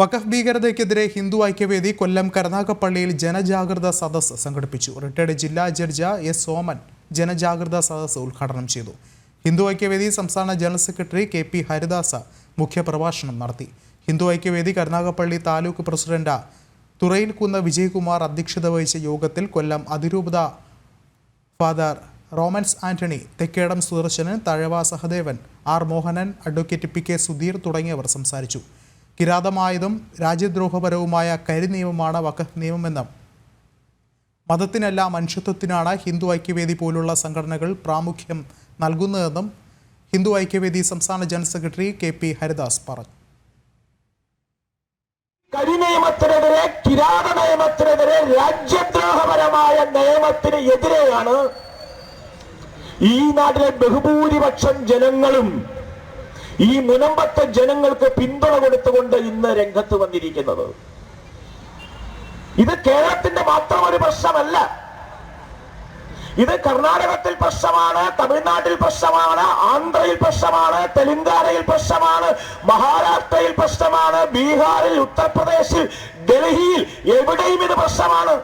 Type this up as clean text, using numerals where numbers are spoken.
വഖഫ് ഭീകരതയ്ക്കെതിരെ ഹിന്ദു ഐക്യവേദി കൊല്ലം കരുനാഗപ്പള്ളിയിൽ ജനജാഗ്രത സദസ്സ് സംഘടിപ്പിച്ചു. റിട്ടയർഡ് ജില്ലാ ജഡ്ജ് എസ് സോമൻ ജനജാഗ്രത സദസ്സ് ഉദ്ഘാടനം ചെയ്തു. ഹിന്ദു ഐക്യവേദി സംസ്ഥാന ജനറൽ സെക്രട്ടറി കെ.പി. ഹരിദാസ് മുഖ്യപ്രഭാഷണം നടത്തി. ഹിന്ദു ഐക്യവേദി കരുനാഗപ്പള്ളി താലൂക്ക് പ്രസിഡന്റ് തുറയിൽകുന്ന് വിജയകുമാർ അധ്യക്ഷത വഹിച്ച യോഗത്തിൽ കൊല്ലം അതിരൂപത father Romans Antony, Thekkedam Sudarsanan, Thazhava Sahadevan, R Mohanan, advocate P K. Sudheer തുടങ്ങിയവർ സംസാരിച്ചു. കിരാതമായതും രാജ്യദ്രോഹപരവുമായ കരിനിയമമാണ് വഖഫ് നിയമമെന്നും മതത്തിനല്ല മനുഷ്യത്വത്തിനാണ് ഹിന്ദു ഐക്യവേദി പോലുള്ള സംഘടനകൾ പ്രാമുഖ്യം നൽകുന്നതെന്നും ഹിന്ദു ഐക്യവേദി സംസ്ഥാന ജനറൽ സെക്രട്ടറി കെ.പി. ഹരിദാസ് പറഞ്ഞു. കരിനിയമത്തിനെതിരെ, കിരാത നിയമത്തിനെതിരെ, രാജ്യദ്രോഹപരമായ നിയമത്തിന് എതിരെയാണ് ഈ നാട്ടിലെ ബഹുഭൂരിപക്ഷം ജനങ്ങളും ഈ മുനമ്പത്തെ ജനങ്ങൾക്ക് പിന്തുണ കൊടുത്തുകൊണ്ട് ഇന്ന് രംഗത്ത് വന്നിരിക്കുന്നത്. ഇത് കേരളത്തിന്റെ മാത്രം ഒരു പ്രശ്നമല്ല. ഇത് കർണാടകത്തിൽ പ്രശ്നമാണ്, തമിഴ്നാട്ടിൽ പ്രശ്നമാണ്, ആന്ധ്രയിൽ പ്രശ്നമാണ്, തെലങ്കാനയിൽ പ്രശ്നമാണ്, മഹാരാഷ്ട്രയിൽ പ്രശ്നമാണ്, ബീഹാറിൽ, ഉത്തർപ്രദേശിൽ, ഡൽഹിയിൽ എവിടെയും ഇത് പ്രശ്നമാണ്.